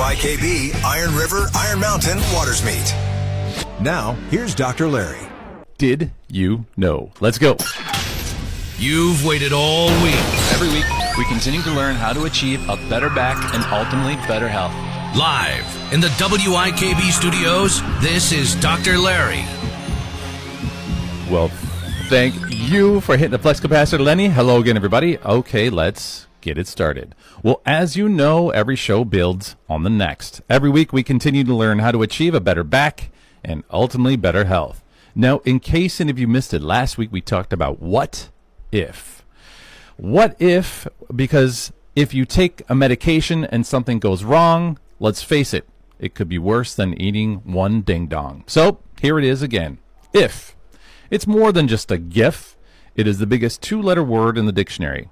WIKB, Iron River, Iron Mountain, Watersmeet. Now, here's Dr. Larry. Did you know? Let's go. You've waited all week. Every week, we continue to learn how to achieve a better back and ultimately better health. Live in the WIKB studios, this is Dr. Larry. Well, thank you for hitting the flex capacitor, Lenny. Hello again, everybody. Okay, let's get it started. Well, as you know, every show builds on the next. Every week, we continue to learn how to achieve a better back and ultimately better health. Now, in case any of you missed it, last week we talked about what if. What if, because if you take a medication and something goes wrong, let's face it, it could be worse than eating one ding-dong. So, here it is again. If. It's more than just a GIF. It is the biggest two-letter word in the dictionary.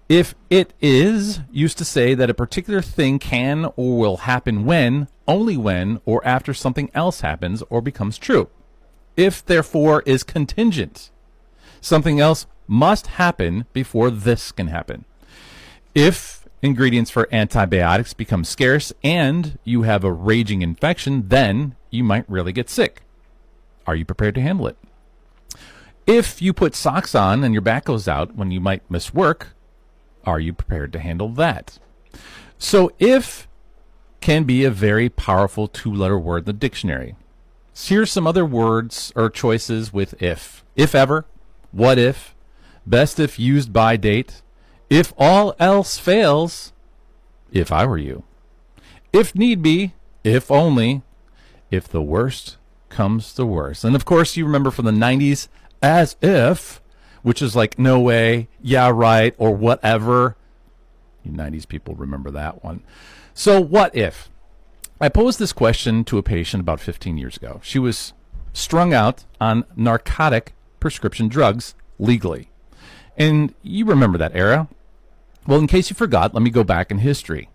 If it is used to say that a particular thing can or will happen when, only when, or after something else happens or becomes true. If, therefore, is contingent. Something else must happen before this can happen. If ingredients for antibiotics become scarce and you have a raging infection, then you might really get sick. Are you prepared to handle it? If you put socks on and your back goes out when you might miss work, are you prepared to handle that? So if can be a very powerful two-letter word in the dictionary. So here's some other words or choices with if. If ever, what if, best if used by date, if all else fails, if I were you, if need be, if only, if the worst comes to worst. And of course you remember from the 90s, as if, which is like no way, yeah right, or whatever. You 90s people remember that one. So what if? I posed this question to a patient about 15 years ago. She was strung out on narcotic prescription drugs legally. And you remember that era. Well, in case you forgot, let me go back in history.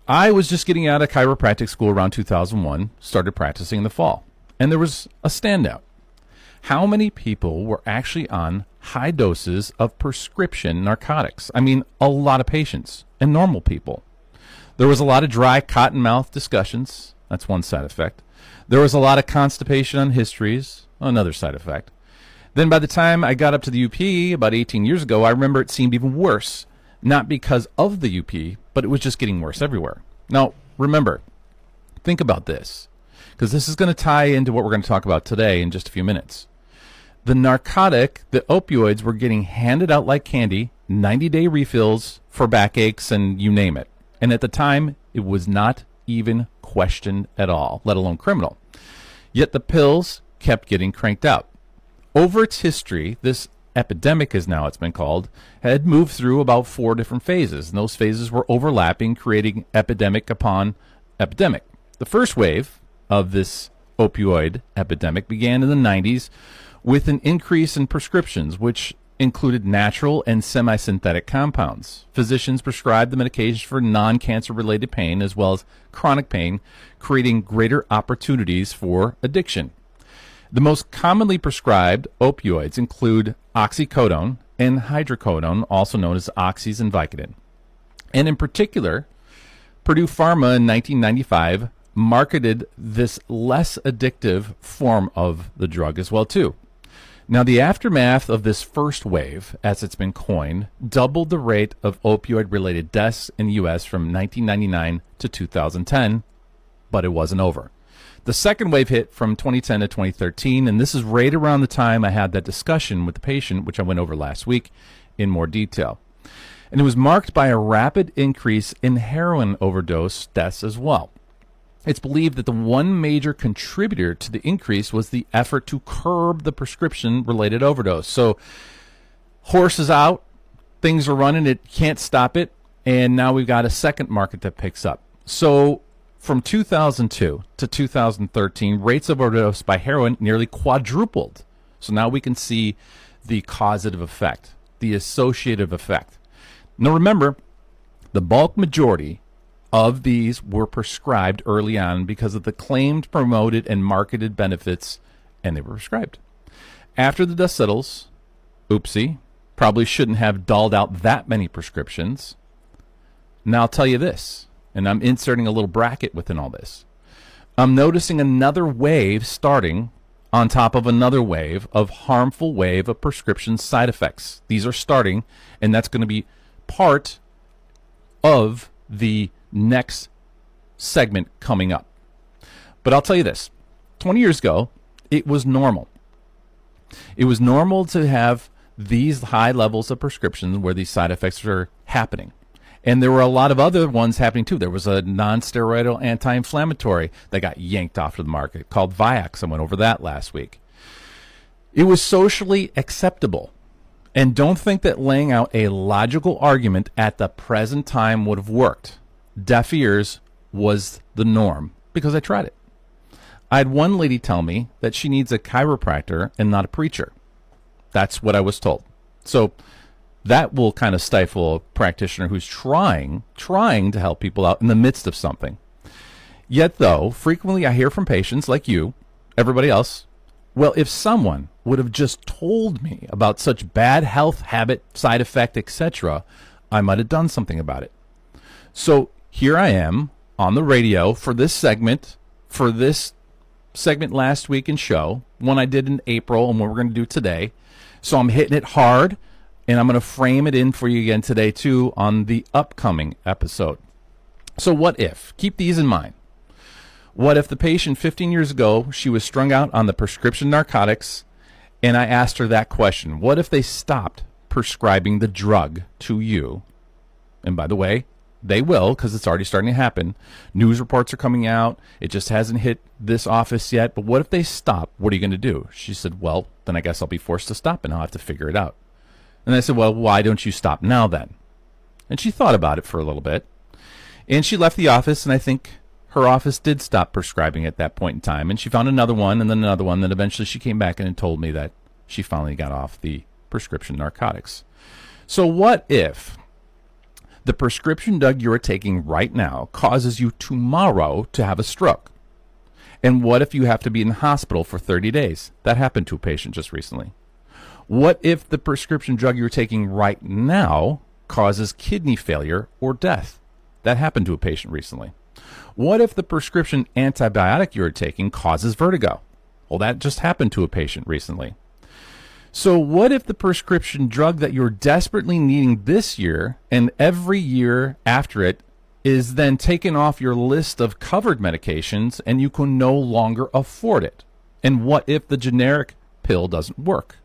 I was just getting out of chiropractic school around 2001, started practicing in the fall. And there was a standout. How many people were actually on high doses of prescription narcotics? I mean, a lot of patients and normal people. There was a lot of dry cotton mouth discussions. That's one side effect. There was a lot of constipation on histories. Another side effect. Then by the time I got up to the UP about 18 years ago, I remember it seemed even worse. Not because of the UP, but it was just getting worse everywhere. Now, remember, think about this, because this is going to tie into what we're going to talk about today in just a few minutes. The narcotic, the opioids, were getting handed out like candy, 90-day refills for backaches and you name it. And at the time, it was not even questioned at all, let alone criminal. Yet the pills kept getting cranked out. Over its history, this epidemic, as now it's been called, had moved through about 4 different phases. And those phases were overlapping, creating epidemic upon epidemic. The first wave of this opioid epidemic began in the 90s with an increase in prescriptions, which included natural and semi-synthetic compounds. Physicians prescribed the medications for non-cancer related pain as well as chronic pain, creating greater opportunities for addiction. The most commonly prescribed opioids include oxycodone and hydrocodone, also known as oxys and Vicodin. And in particular, Purdue Pharma in 1995 marketed this less addictive form of the drug as well too. Now, the aftermath of this first wave, as it's been coined, doubled the rate of opioid-related deaths in the U.S. from 1999 to 2010, but it wasn't over. The second wave hit from 2010 to 2013, and this is right around the time I had that discussion with the patient, which I went over last week in more detail. And it was marked by a rapid increase in heroin overdose deaths as well. It's believed that the one major contributor to the increase was the effort to curb the prescription-related overdose. So, horse is out, things are running, it can't stop it, and now we've got a second market that picks up. So, from 2002 to 2013, rates of overdose by heroin nearly quadrupled. So now we can see the causative effect, the associative effect. Now remember, the bulk majority of these were prescribed early on because of the claimed promoted and marketed benefits, and they were prescribed. After the dust settles, oopsie, probably shouldn't have dulled out that many prescriptions. Now I'll tell you this, and I'm inserting a little bracket within all this. I'm noticing another wave starting on top of another wave of harmful wave of prescription side effects. These are starting, and that's going to be part of the next segment coming up. But I'll tell you this, 20 years ago, it was normal. It was normal to have these high levels of prescriptions where these side effects are happening. And there were a lot of other ones happening too. There was a non-steroidal anti-inflammatory that got yanked off of the market called Vioxx. I went over that last week. It was socially acceptable. And don't think that laying out a logical argument at the present time would have worked. Deaf ears was the norm because I tried it. I had one lady tell me that she needs a chiropractor and not a preacher. That's what I was told. So that will kind of stifle a practitioner who's trying to help people out in the midst of something. Yet, though, frequently I hear from patients like you, everybody else, well, if someone would have just told me about such bad health habit, side effect, etc., I might have done something about it. So here I am on the radio for this segment last week and show, one I did in April and what we're going to do today. So I'm hitting it hard, and I'm going to frame it in for you again today, too, on the upcoming episode. So what if? Keep these in mind. What if the patient 15 years ago, she was strung out on the prescription narcotics, and I asked her that question. What if they stopped prescribing the drug to you? And by the way, they will, because it's already starting to happen. News reports are coming out. It just hasn't hit this office yet. But what if they stop? What are you going to do? She said, well, then I guess I'll be forced to stop, and I'll have to figure it out. And I said, well, why don't you stop now then? And she thought about it for a little bit. And she left the office, and I think her office did stop prescribing at that point in time. And she found another one, and then another one. Then eventually she came back and told me that she finally got off the prescription narcotics. So what if the prescription drug you are taking right now causes you tomorrow to have a stroke? And what if you have to be in the hospital for 30 days? That happened to a patient just recently. What if the prescription drug you're taking right now causes kidney failure or death? That happened to a patient recently. What if the prescription antibiotic you're taking causes vertigo? Well, that just happened to a patient recently. So what if the prescription drug that you're desperately needing this year and every year after it is then taken off your list of covered medications and you can no longer afford it? And what if the generic pill doesn't work?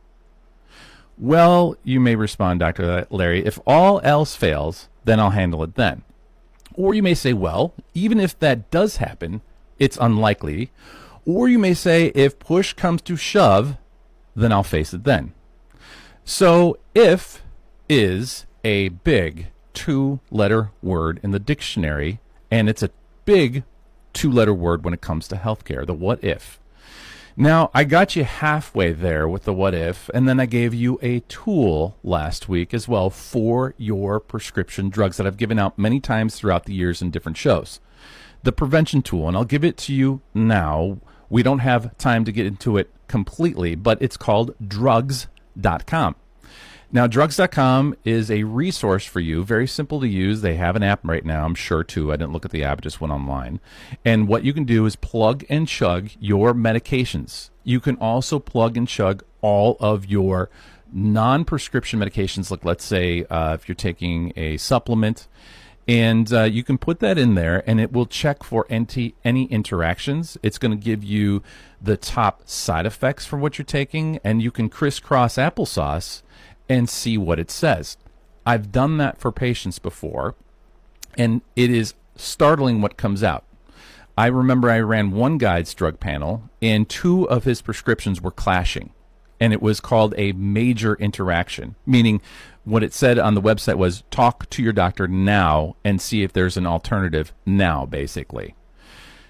Well, you may respond, Dr. Larry, if all else fails, then I'll handle it then. Or you may say, well, even if that does happen, it's unlikely. Or you may say, if push comes to shove, then I'll face it then. So if is a big two-letter word in the dictionary, and it's a big two-letter word when it comes to healthcare, the what if. Now, I got you halfway there with the what if, and then I gave you a tool last week as well for your prescription drugs that I've given out many times throughout the years in different shows. The prevention tool, and I'll give it to you now. We don't have time to get into it completely, but it's called drugs.com. Now, drugs.com is a resource for you, very simple to use. They have an app right now, I'm sure, too. I didn't look at the app, I just went online. And what you can do is plug and chug your medications. You can also plug and chug all of your non-prescription medications, like let's say if you're taking a supplement, and you can put that in there, and it will check for any interactions. It's going to give you the top side effects for what you're taking, and you can crisscross applesauce and see what it says. I've done that for patients before, and it is startling what comes out. I remember I ran one guy's drug panel, and two of his prescriptions were clashing, and it was called a major interaction, meaning what it said on the website was talk to your doctor now and see if there's an alternative now, basically.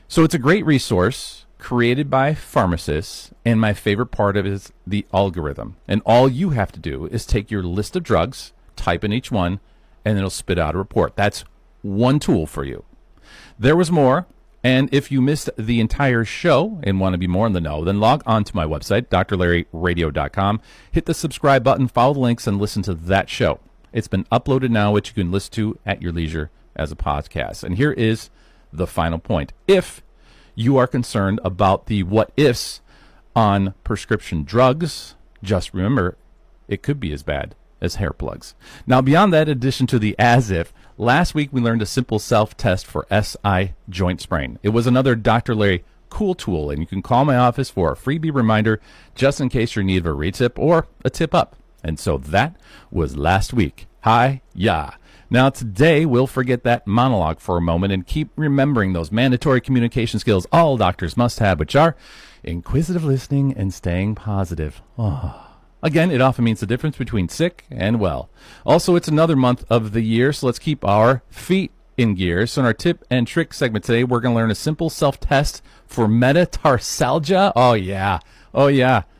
So it's a great resource created by pharmacists, and my favorite part of it is the algorithm. And all you have to do is take your list of drugs, type in each one, and it'll spit out a report. That's one tool for you. There was more, and if you missed the entire show and want to be more in the know, then log on to my website, drlarryradio.com, hit the subscribe button, follow the links, and listen to that show. It's been uploaded now, which you can listen to at your leisure as a podcast. And here is the final point. If you are concerned about the what ifs on prescription drugs, just remember it could be as bad as hair plugs. Now, beyond that, in addition to the as if, last week we learned a simple self-test for SI joint sprain. It was another Dr. Larry cool tool, and you can call my office for a freebie reminder just in case you're in need of a re-tip or a tip up. And so that was last week. Hi-ya. Now today we'll forget that monologue for a moment and keep remembering those mandatory communication skills all doctors must have, which are inquisitive listening and staying positive. Again, it often means the difference between sick and well. Also, it's another month of the year, so let's keep our feet in gear. So in our tip and trick segment today, we're going to learn a simple self-test for metatarsalgia. Oh, yeah.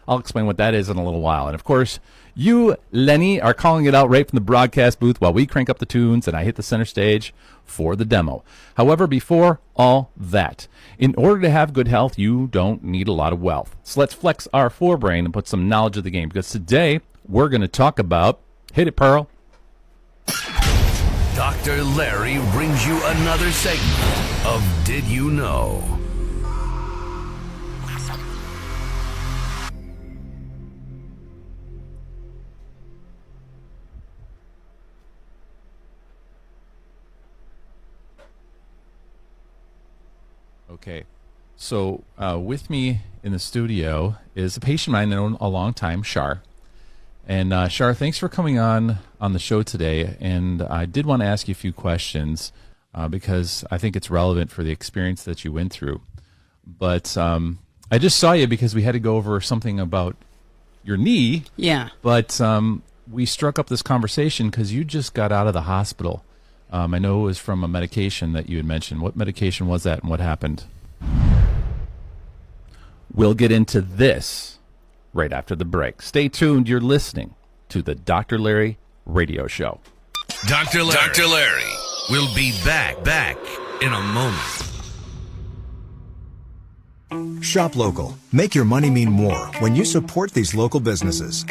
I'll explain what that is in a little while. And, of course, you, Lenny, are calling it out right from the broadcast booth while we crank up the tunes and I hit the center stage for the demo. However, before all that, in order to have good health, you don't need a lot of wealth. So let's flex our forebrain and put some knowledge of the game, because today we're going to talk about, hit it, Pearl. Dr. Larry brings you another segment of Did You Know? Okay, so with me in the studio is a patient I've known a long time, Shar. And Shar, thanks for coming on the show today. And I did want to ask you a few questions because I think it's relevant for the experience that you went through. But I just saw you because we had to go over something about your knee. Yeah. But we struck up this conversation because you just got out of the hospital. I know it was from a medication that you had mentioned. What medication was that and what happened? We'll get into this right after the break. Stay tuned. You're listening to the Dr. Larry Radio Show. Dr. Larry will be back in a moment. Shop local. Make your money mean more when you support these local businesses.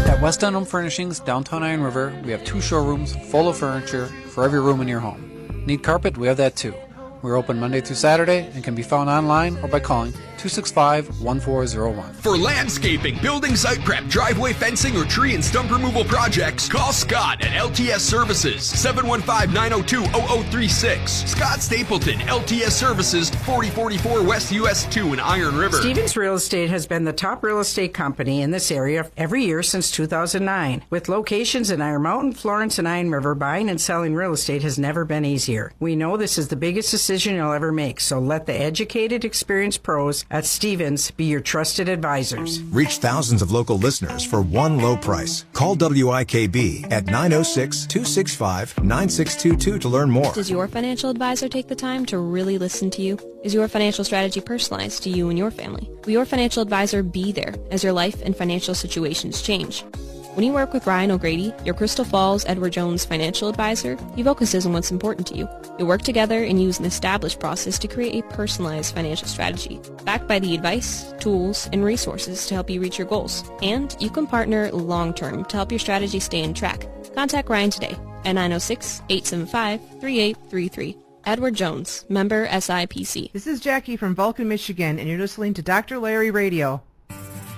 At West Dunham Furnishings, downtown Iron River, we have 2 showrooms full of furniture for every room in your home. Need carpet? We have that too. We're open Monday through Saturday and can be found online or by calling 265-1401. For landscaping, building site prep, driveway fencing, or tree and stump removal projects, call Scott at LTS Services, 715-902-0036. Scott Stapleton, LTS Services, 4044 West US 2 in Iron River. Stevens Real Estate has been the top real estate company in this area every year since 2009. With locations in Iron Mountain, Florence, and Iron River, buying and selling real estate has never been easier. We know this is the biggest decision you'll ever make, so let the educated, experienced pros at Stevens be your trusted advisors. Reach thousands of local listeners for one low price. Call WIKB at 906-265-9622 to learn more. Does your financial advisor take the time to really listen to you? Is your financial strategy personalized to you and your family? Will your financial advisor be there as your life and financial situations change? When you work with Ryan O'Grady, your Crystal Falls Edward Jones financial advisor, he focuses on what's important to you. You work together and use an established process to create a personalized financial strategy, backed by the advice, tools, and resources to help you reach your goals. And you can partner long-term to help your strategy stay on track. Contact Ryan today at 906-875-3833. Edward Jones, member SIPC. This is Jackie from Vulcan, Michigan, and you're listening to Dr. Larry Radio.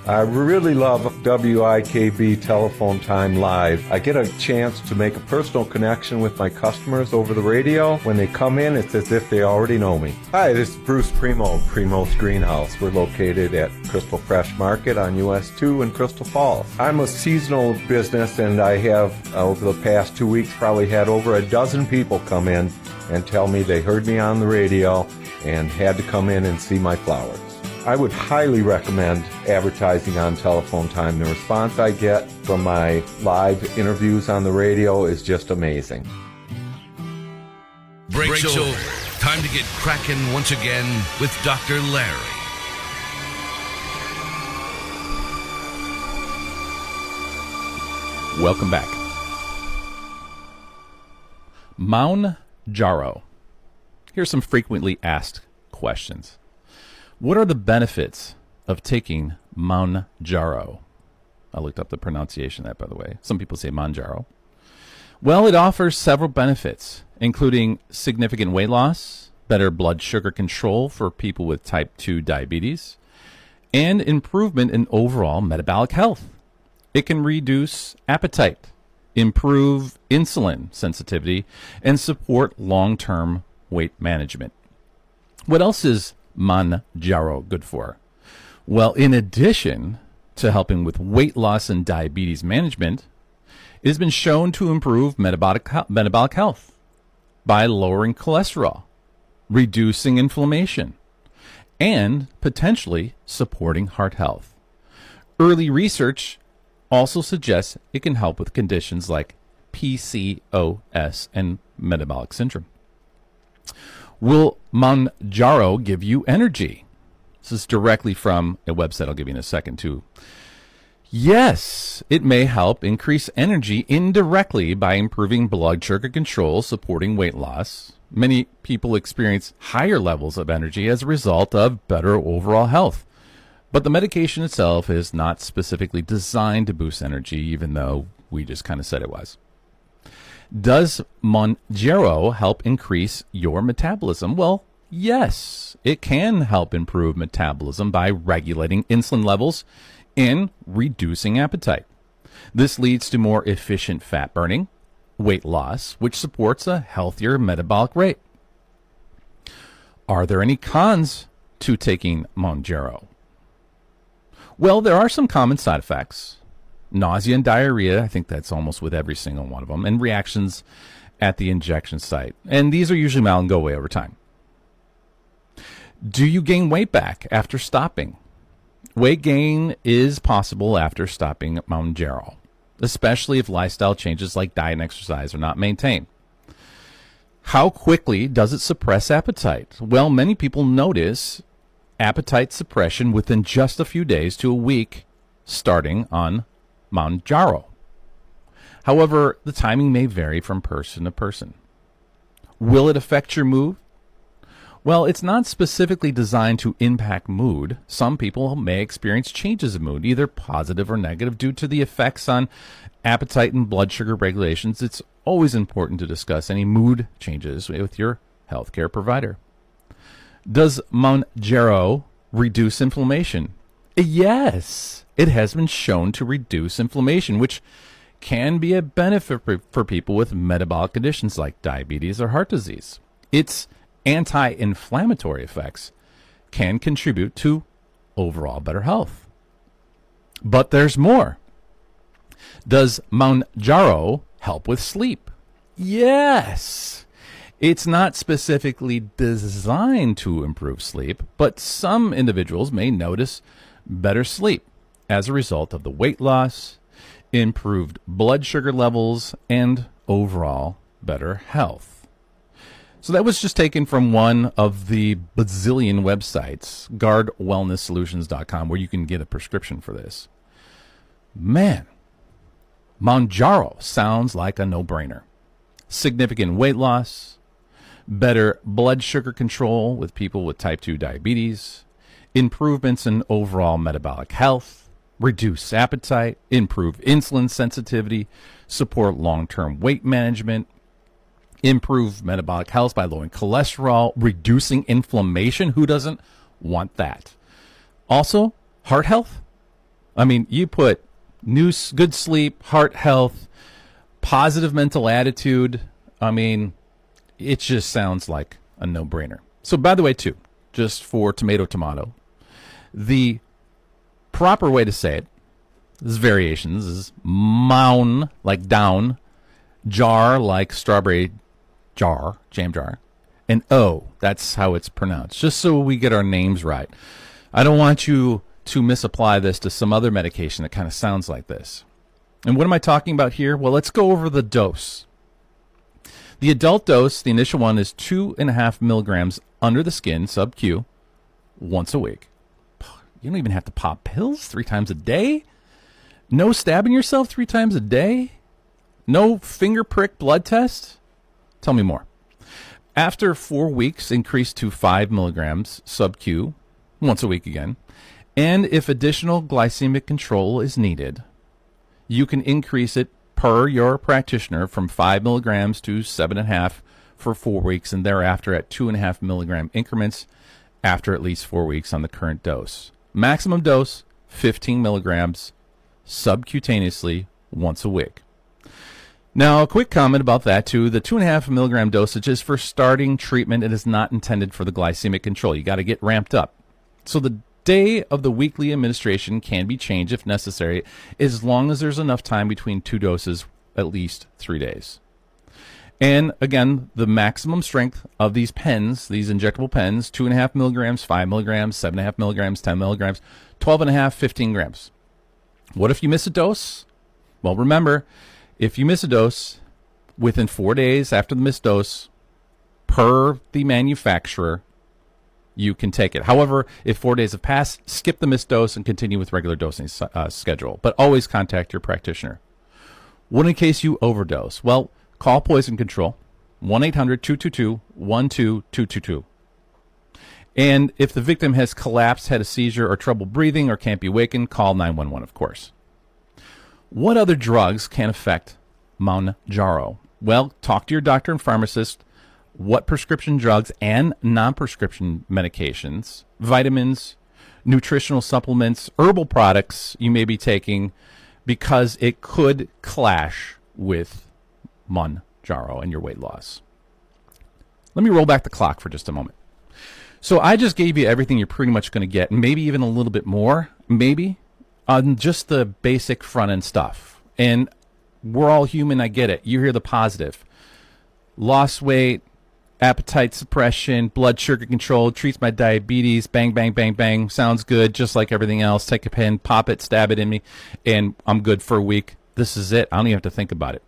I really love WIKB Telephone Time Live. I get a chance to make a personal connection with my customers over the radio. When they come in, it's as if they already know me. Hi, this is Bruce Primo, Primo's Greenhouse. We're located at Crystal Fresh Market on US 2 in Crystal Falls. I'm a seasonal business, and I have, over the past 2 weeks, probably had over a dozen people come in and tell me they heard me on the radio and had to come in and see my flowers. I would highly recommend advertising on Telephone Time. The response I get from my live interviews on the radio is just amazing. Break's over. Time to get cracking once again with Dr. Larry. Welcome back. Mounjaro. Here's some frequently asked questions. What are the benefits of taking Mounjaro? I looked up the pronunciation of that, by the way. Some people say Mounjaro. Well, it offers several benefits, including significant weight loss, better blood sugar control for people with type 2 diabetes, and improvement in overall metabolic health. It can reduce appetite, improve insulin sensitivity, and support long-term weight management. What else is Mounjaro good for? Well, in addition to helping with weight loss and diabetes management, it has been shown to improve metabolic health by lowering cholesterol, reducing inflammation, and potentially supporting heart health. Early research also suggests it can help with conditions like PCOS and metabolic syndrome. Will Mounjaro give you energy? This is directly from a website I'll give you in a second, too. Yes, it may help increase energy indirectly by improving blood sugar control, supporting weight loss. Many people experience higher levels of energy as a result of better overall health. But the medication itself is not specifically designed to boost energy, even though we just kind of said it was. Does Mounjaro help increase your metabolism? Well, yes, it can help improve metabolism by regulating insulin levels and reducing appetite. This leads to more efficient fat burning, weight loss, which supports a healthier metabolic rate. Are there any cons to taking Mounjaro? Well, there are some common side effects. Nausea and diarrhea, I think that's almost with every single one of them, and reactions at the injection site. And these are usually mild and go away over time. Do you gain weight back after stopping? Weight gain is possible after stopping Mounjaro, especially if lifestyle changes like diet and exercise are not maintained. How quickly does it suppress appetite? Well, many people notice appetite suppression within just a few days to a week starting on Mounjaro. However, the timing may vary from person to person. Will it affect your mood? Well, it's not specifically designed to impact mood. Some people may experience changes of mood, either positive or negative, due to the effects on appetite and blood sugar regulations. It's always important to discuss any mood changes with your healthcare provider. Does Mounjaro reduce inflammation? Yes, it has been shown to reduce inflammation, which can be a benefit for people with metabolic conditions like diabetes or heart disease. Its anti-inflammatory effects can contribute to overall better health. But there's more. Does Mounjaro help with sleep? Yes. It's not specifically designed to improve sleep, but some individuals may notice better sleep as a result of the weight loss, improved blood sugar levels, and overall better health. So that was just taken from one of the bazillion websites, guardwellnesssolutions.com, where you can get a prescription for this. Man, Mounjaro sounds like a no-brainer. Significant weight loss, better blood sugar control with people with type 2 diabetes, improvements in overall metabolic health, reduce appetite, improve insulin sensitivity, support long-term weight management, improve metabolic health by lowering cholesterol, reducing inflammation. Who doesn't want that? Also, heart health. I mean, you put good sleep, heart health, positive mental attitude. I mean, it just sounds like a no-brainer. So, by the way, too, just for tomato, the proper way to say it, there's variations, is Moun, like down, jar, like strawberry jar, jam jar, and O, that's how it's pronounced, just so we get our names right. I don't want you to misapply this to some other medication that kind of sounds like this. And what am I talking about here? Well, let's go over the dose. The adult dose, the initial one, is 2.5 milligrams under the skin, sub-Q, once a week. You don't even have to pop pills 3 times a day. No stabbing yourself 3 times a day. No finger prick blood test. Tell me more. After 4 weeks, increase to 5 milligrams sub-Q, once a week again. And if additional glycemic control is needed, you can increase it per your practitioner from 5 milligrams to 7.5 for 4 weeks, and thereafter at 2.5 milligram increments after at least 4 weeks on the current dose. Maximum dose, 15 milligrams subcutaneously once a week. Now, a quick comment about that, too. The 2.5 milligram dosage is for starting treatment. It is not intended for the glycemic control. You got to get ramped up. So the day of the weekly administration can be changed if necessary, as long as there's enough time between 2 doses, at least 3 days. And again, the maximum strength of these pens, these injectable pens, 2.5 milligrams, 5 milligrams, 7.5 milligrams, 10 milligrams, 12.5, 15 grams. What if you miss a dose? Well, remember, if you miss a dose within 4 days after the missed dose, per the manufacturer, you can take it. However, if 4 days have passed, skip the missed dose and continue with regular dosing schedule. But always contact your practitioner. What in case you overdose? Well, call Poison Control, 1-800-222-12222. And if the victim has collapsed, had a seizure, or trouble breathing, or can't be wakened, call 911, of course. What other drugs can affect Mounjaro? Well, talk to your doctor and pharmacist what prescription drugs and non-prescription medications, vitamins, nutritional supplements, herbal products you may be taking, because it could clash with Mounjaro and your weight loss. Let me roll back the clock for just a moment. So I just gave you everything you're pretty much going to get, maybe even a little bit more, maybe, on just the basic front-end stuff. And we're all human, I get it. You hear the positive. Lost weight, appetite suppression, blood sugar control, treats my diabetes, bang, bang, bang, bang. Sounds good, just like everything else. Take a pen, pop it, stab it in me, and I'm good for a week. This is it. I don't even have to think about it.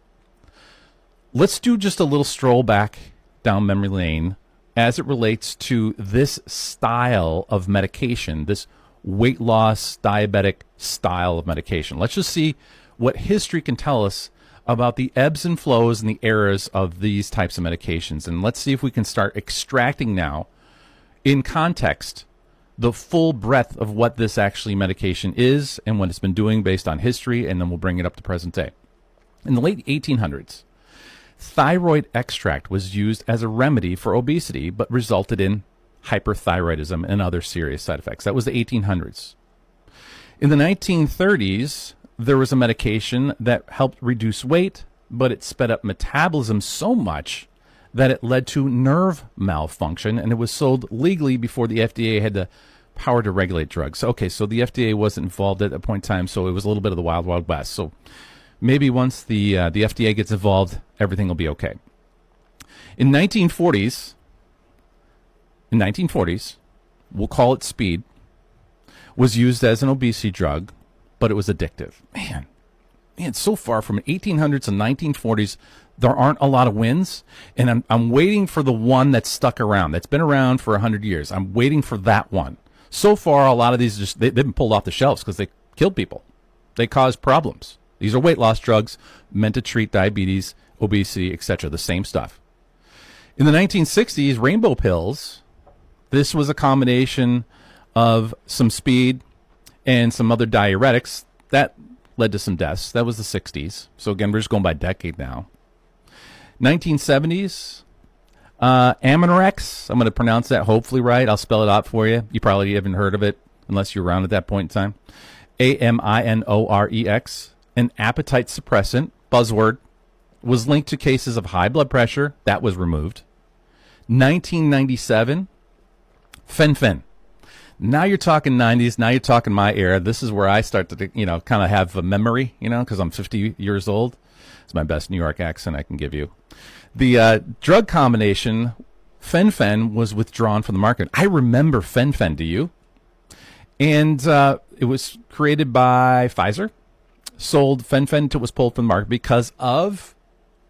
Let's do just a little stroll back down memory lane as it relates to this style of medication, this weight loss, diabetic style of medication. Let's just see what history can tell us about the ebbs and flows and the eras of these types of medications. And let's see if we can start extracting now, in context, the full breadth of what this actually medication is and what it's been doing based on history, and then we'll bring it up to present day. In the late 1800s, thyroid extract was used as a remedy for obesity, but resulted in hyperthyroidism and other serious side effects. That was the 1800s. In the 1930s, there was a medication that helped reduce weight, but it sped up metabolism so much that it led to nerve malfunction, and it was sold legally before the FDA had the power to regulate drugs. Okay, so the FDA wasn't involved at that point in time, so it was a little bit of the wild, wild west. So maybe once the FDA gets involved, everything will be okay. In 1940s, we'll call it speed, was used as an obesity drug, but it was addictive. Man, so far from 1800s and 1940s, there aren't a lot of wins, and I'm waiting for the one that's stuck around, that's been around for 100 years. I'm waiting for that one. So far, a lot of these just they've been pulled off the shelves because they killed people. They cause problems. These are weight loss drugs meant to treat diabetes, obesity, etc., the same stuff. In the 1960s, rainbow pills, this was a combination of some speed and some other diuretics. That led to some deaths. That was the 60s. So again, we're just going by decade now. 1970s, Aminorex. I'm going to pronounce that hopefully right. I'll spell it out for you. You probably haven't heard of it unless you're around at that point in time. Aminorex, an appetite suppressant, buzzword, was linked to cases of high blood pressure. That was removed. 1997, fen-phen. Now you're talking 90s. Now you're talking my era. This is where I start to, kind of have a memory, because I'm 50 years old. It's my best New York accent I can give you. The drug combination, fen-phen, was withdrawn from the market. I remember fen-phen, do you? And it was created by Pfizer, sold fen-phen until it was pulled from the market because of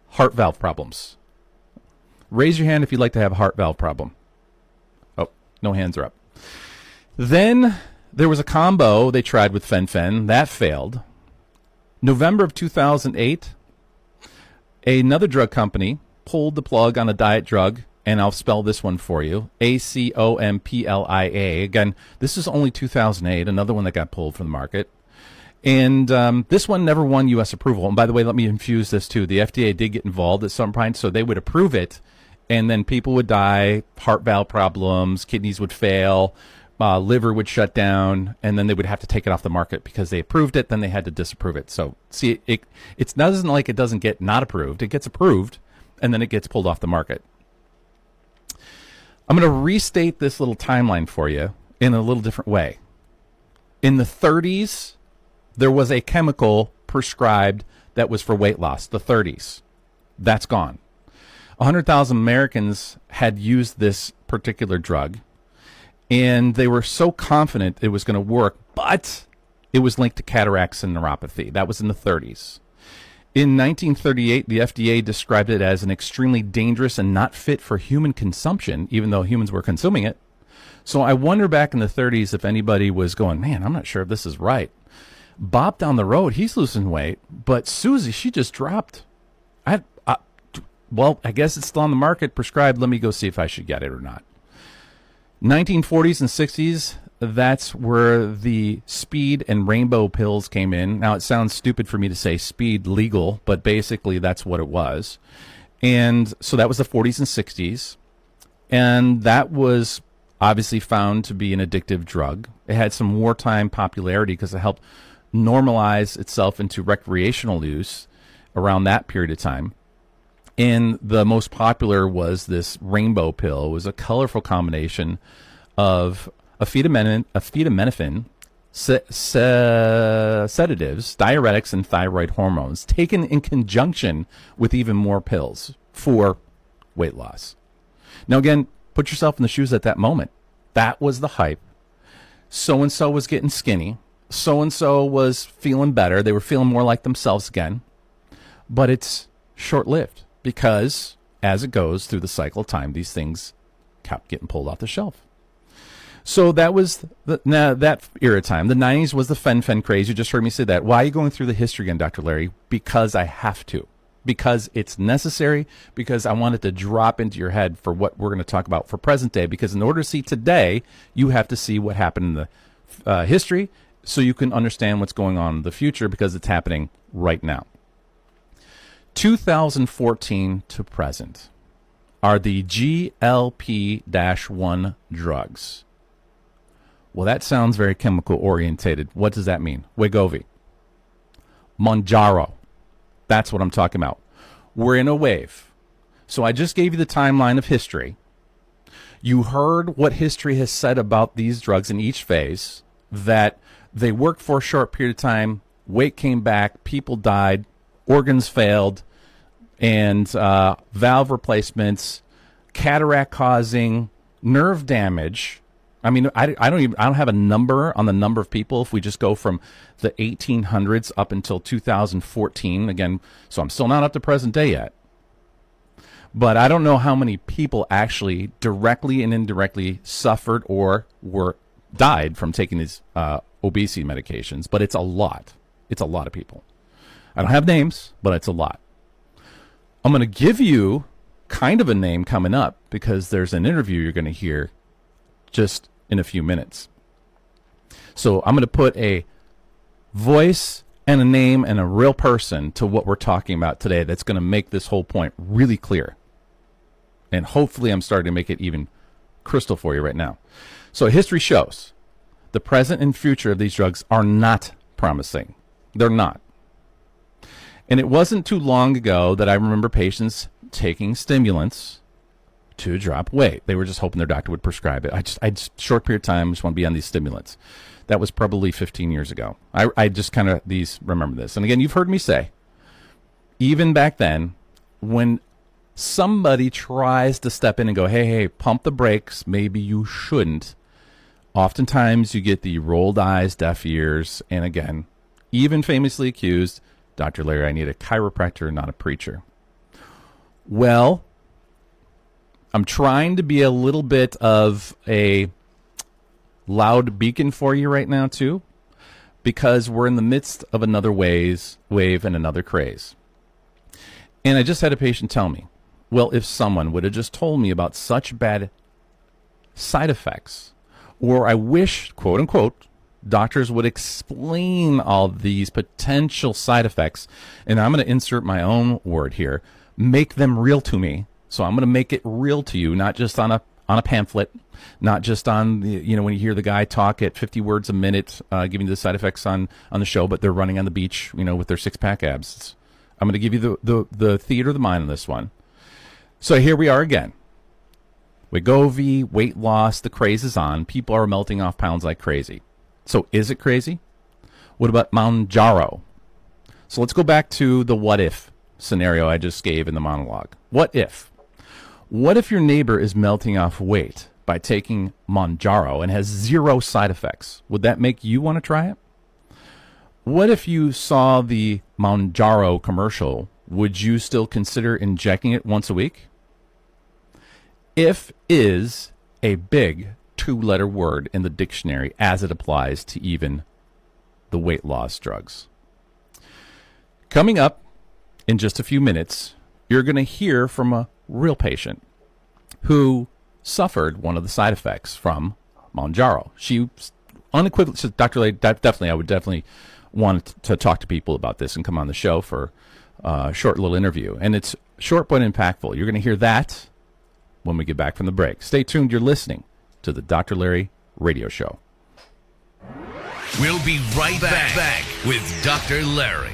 heart valve problems. Raise your hand if you'd like to have a heart valve problem. Oh, no hands are up. Then there was a combo they tried with fen-phen. That failed. November of 2008, another drug company pulled the plug on a diet drug, and I'll spell this one for you, ACOMPLIA. Again, this is only 2008, another one that got pulled from the market. And this one never won U.S. approval. And by the way, let me infuse this too. The FDA did get involved at some point, so they would approve it, and then people would die, heart valve problems, kidneys would fail, liver would shut down, and then they would have to take it off the market because they approved it, then they had to disapprove it. So see, it's not like it doesn't get not approved. It gets approved, and then it gets pulled off the market. I'm going to restate this little timeline for you in a little different way. In the 30s, there was a chemical prescribed that was for weight loss, the 30s. That's gone. 100,000 Americans had used this particular drug, and they were so confident it was going to work, but it was linked to cataracts and neuropathy. That was in the 30s. In 1938, the FDA described it as an extremely dangerous and not fit for human consumption, even though humans were consuming it. So I wonder back in the 30s if anybody was going, man, I'm not sure if this is right. Bob down the road, he's losing weight, but Susie, she just dropped. Well, I guess it's still on the market, prescribed. Let me go see if I should get it or not. 1940s and 60s, that's where the speed and rainbow pills came in. Now, it sounds stupid for me to say speed legal, but basically that's what it was. And so that was the 40s and 60s. And that was obviously found to be an addictive drug. It had some wartime popularity because it helped normalize itself into recreational use around that period of time. And the most popular was this rainbow pill. It was a colorful combination of acetaminophen, sedatives, diuretics, and thyroid hormones, taken in conjunction with even more pills for weight loss. Now, again, put yourself in the shoes at that moment. That was the hype. So-and-so was getting skinny. So-and-so was feeling better. They were feeling more like themselves again. But it's short-lived because as it goes through the cycle of time, these things kept getting pulled off the shelf. So that was that era time. The 90s was the fen craze. You just heard me say that. Why are you going through the history again, Dr. Larry? Because I have to. Because it's necessary. Because I want it to drop into your head for what we're going to talk about for present day. Because in order to see today, you have to see what happened in the history so you can understand what's going on in the future because it's happening right now. 2014 to present are the GLP-1 drugs. Well, that sounds very chemical orientated. What does that mean? Wegovy, Mounjaro. That's what I'm talking about. We're in a wave. So I just gave you the timeline of history. You heard what history has said about these drugs in each phase, that they worked for a short period of time, weight came back, people died, organs failed, and valve replacements, cataract causing, nerve damage. I mean, I don't have a number on the number of people if we just go from the 1800s up until 2014 again. So I'm still not up to present day yet. But I don't know how many people actually directly and indirectly suffered or died from taking these obesity medications. But it's a lot. It's a lot of people. I don't have names, but it's a lot. I'm going to give you kind of a name coming up because there's an interview you're going to hear just in a few minutes. So I'm going to put a voice and a name and a real person to what we're talking about today that's going to make this whole point really clear. And hopefully I'm starting to make it even crystal for you right now. So history shows the present and future of these drugs are not promising. They're not. And it wasn't too long ago that I remember patients taking stimulants to drop weight. They were just hoping their doctor would prescribe it. I just short period of time, just want to be on these stimulants. That was probably 15 years ago. I just kind of remember this. And again, you've heard me say, even back then, when somebody tries to step in and go, hey, pump the brakes, maybe you shouldn't, oftentimes you get the rolled eyes, deaf ears, and again, even famously accused, Dr. Larry, I need a chiropractor, not a preacher. Well, I'm trying to be a little bit of a loud beacon for you right now, too, because we're in the midst of another wave and another craze. And I just had a patient tell me, well, if someone would have just told me about such bad side effects, or I wish, quote unquote, doctors would explain all these potential side effects, and I'm going to insert my own word here, make them real to me. So I'm going to make it real to you, not just on a pamphlet, not just on the, when you hear the guy talk at 50 words a minute, giving the side effects on the show, but they're running on the beach, with their 6-pack abs. I'm going to give you the theater of the mind on this one. So here we are again. Wegovy, weight loss, the craze is on. People are melting off pounds like crazy. So is it crazy? What about Mounjaro? So let's go back to the what if scenario I just gave in the monologue. What if? What if your neighbor is melting off weight by taking Mounjaro and has 0 side effects? Would that make you want to try it? What if you saw the Mounjaro commercial? Would you still consider injecting it once a week? If is a big 2-letter word in the dictionary as it applies to even the weight loss drugs. Coming up in just a few minutes, you're going to hear from a real patient who suffered one of the side effects from Mounjaro. She unequivocally said, Dr. Lay, I would definitely want to talk to people about this and come on the show for a short little interview. And it's short but impactful. You're going to hear that when we get back from the break. Stay tuned. You're listening to the Dr. Larry Radio Show. We'll be right back with Dr. Larry.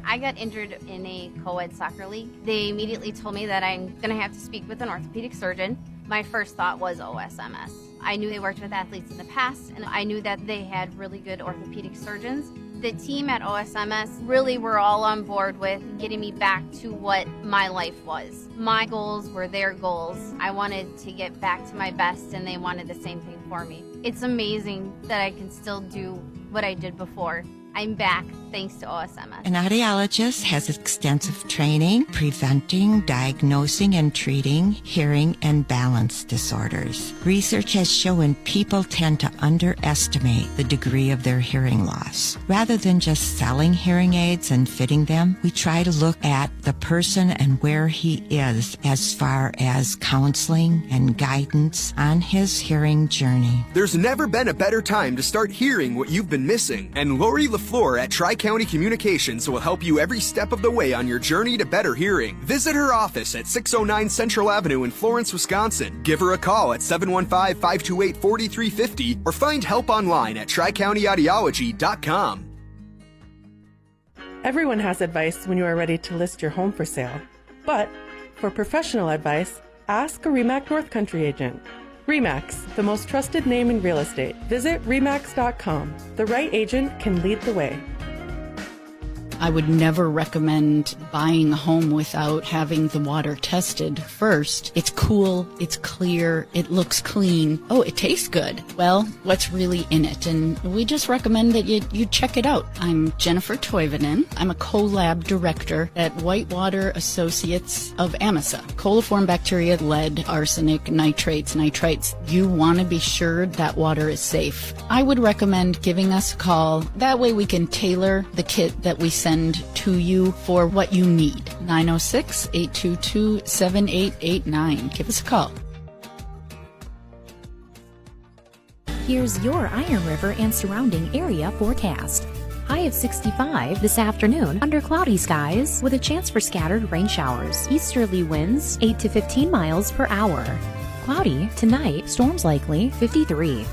I got injured in a co-ed soccer league. They immediately told me that I'm going to have to speak with an orthopedic surgeon. My first thought was OSMS. I knew they worked with athletes in the past, and I knew that they had really good orthopedic surgeons. The team at OSMS really were all on board with getting me back to what my life was. My goals were their goals. I wanted to get back to my best, and they wanted the same thing for me. It's amazing that I can still do what I did before. I'm back thanks to OSMS. An audiologist has extensive training preventing, diagnosing, and treating hearing and balance disorders. Research has shown people tend to underestimate the degree of their hearing loss. Rather than just selling hearing aids and fitting them, we try to look at the person and where he is as far as counseling and guidance on his hearing journey. There's never been a better time to start hearing what you've been missing, and Lori LaFleur at Tri-County Communications will help you every step of the way on your journey to better hearing. Visit her office at 609 Central Avenue in Florence, Wisconsin. Give her a call at 715-528-4350 or find help online at TriCountyAudiology.com. Everyone has advice when you are ready to list your home for sale. But for professional advice, ask a RE/MAX North Country agent. RE/MAX, the most trusted name in real estate. Visit RE/MAX.com. The right agent can lead the way. I would never recommend buying a home without having the water tested first. It's cool, it's clear, it looks clean. Oh, it tastes good. Well, what's really in it? And we just recommend that you check it out. I'm Jennifer Toivonen. I'm a co-lab director at Whitewater Associates of AMISA. Coliform bacteria, lead, arsenic, nitrates, nitrites. You want to be sure that water is safe. I would recommend giving us a call. That way we can tailor the kit that we send to you for what you need. 906-822-7889. Give us a call. Here's your Iron River and surrounding area forecast. High of 65 this afternoon under cloudy skies with a chance for scattered rain showers. Easterly winds 8 to 15 miles per hour. Cloudy tonight, storms likely 53.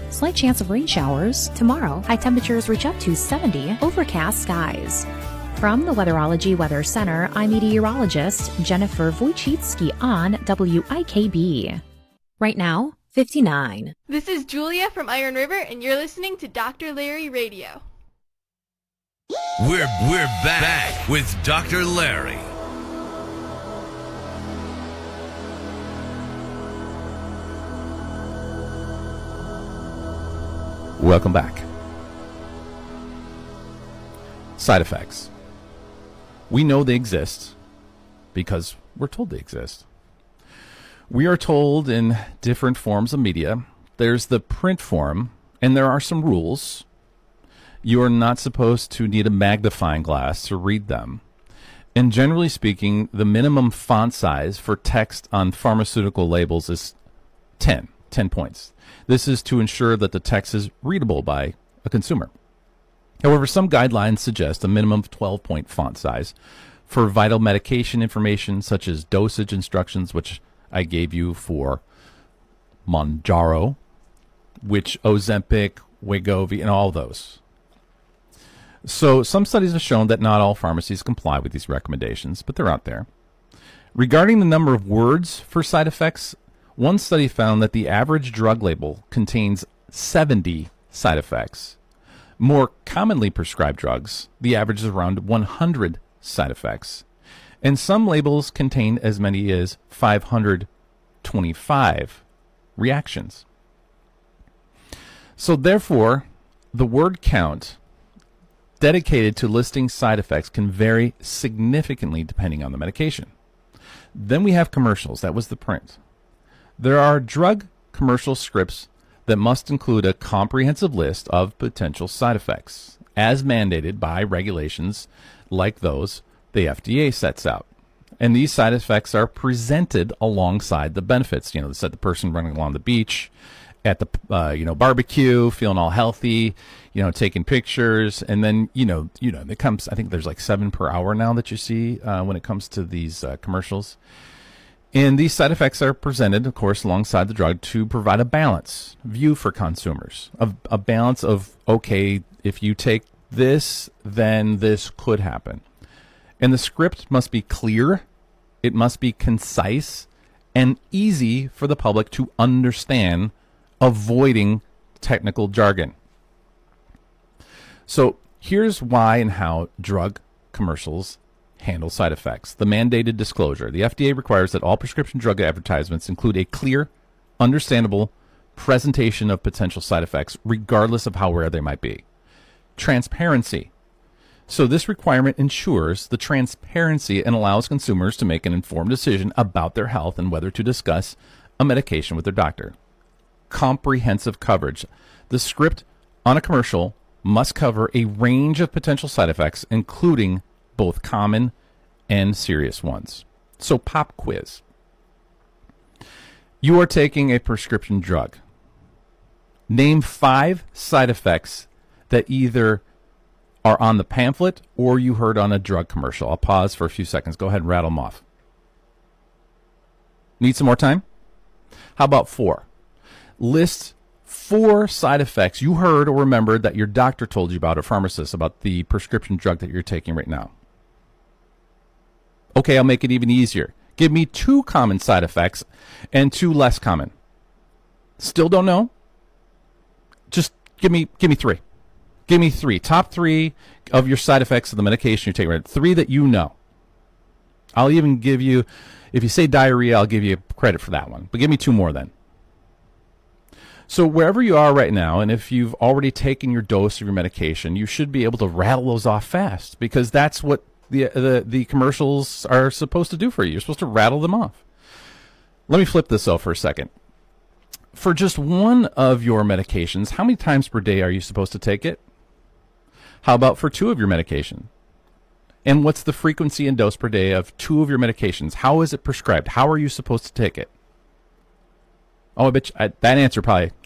Slight chance of rain showers. Tomorrow, high temperatures reach up to 70, overcast skies. From the Weatherology Weather Center, I'm meteorologist Jennifer Wojcicki on WIKB. Right now, 59. This is Julia from Iron River, and you're listening to Dr. Larry Radio. We're back with Dr. Larry. Welcome back. Side effects. We know they exist because we're told they exist. We are told in different forms of media. There's the print form, and there are some rules. You are not supposed to need a magnifying glass to read them. And generally speaking, the minimum font size for text on pharmaceutical labels is 10 10 points. This is to ensure that the text is readable by a consumer. However, some guidelines suggest a minimum of 12-point font size for vital medication information such as dosage instructions, which I gave you for Mounjaro, which Ozempic, Wegovy, and all those. So some studies have shown that not all pharmacies comply with these recommendations, but they're out there. Regarding the number of words for side effects, one study found that the average drug label contains 70 side effects. More commonly prescribed drugs, the average is around 100 side effects. And some labels contain as many as 525 reactions. So therefore, the word count dedicated to listing side effects can vary significantly depending on the medication. Then we have commercials. That was the print. There are drug commercial scripts that must include a comprehensive list of potential side effects, as mandated by regulations like those the FDA sets out. And these side effects are presented alongside the benefits. They said the person running along the beach, at the barbecue, feeling all healthy, taking pictures, and then it comes. I think there's like 7 per hour now that you see when it comes to these commercials. And these side effects are presented, of course, alongside the drug to provide a balance view for consumers, a balance of, okay, if you take this, then this could happen. And the script must be clear, it must be concise, and easy for the public to understand, avoiding technical jargon. So here's why and how drug commercials handle side effects. The mandated disclosure. The FDA requires that all prescription drug advertisements include a clear, understandable presentation of potential side effects, regardless of how rare they might be. Transparency. So this requirement ensures the transparency and allows consumers to make an informed decision about their health and whether to discuss a medication with their doctor. Comprehensive coverage. The script on a commercial must cover a range of potential side effects, including both common and serious ones. So pop quiz. You are taking a prescription drug. Name 5 side effects that either are on the pamphlet or you heard on a drug commercial. I'll pause for a few seconds. Go ahead and rattle them off. Need some more time? How about 4? List 4 side effects you heard or remembered that your doctor told you about, or pharmacist, about the prescription drug that you're taking right now. Okay, I'll make it even easier. Give me 2 common side effects and 2 less common. Still don't know? Just give me 3. Give me 3. Top 3 of your side effects of the medication you're taking right now. 3 that you know. I'll even give you, if you say diarrhea, I'll give you credit for that one. But give me 2 more then. So wherever you are right now, and if you've already taken your dose of your medication, you should be able to rattle those off fast, because that's what the commercials are supposed to do for you. You're supposed to rattle them off. Let me flip this though for a second. For just one of your medications, how many times per day are you supposed to take it? How about for 2 of your medication? And what's the frequency and dose per day of 2 of your medications? How is it prescribed? How are you supposed to take it? Oh, I bet you, that answer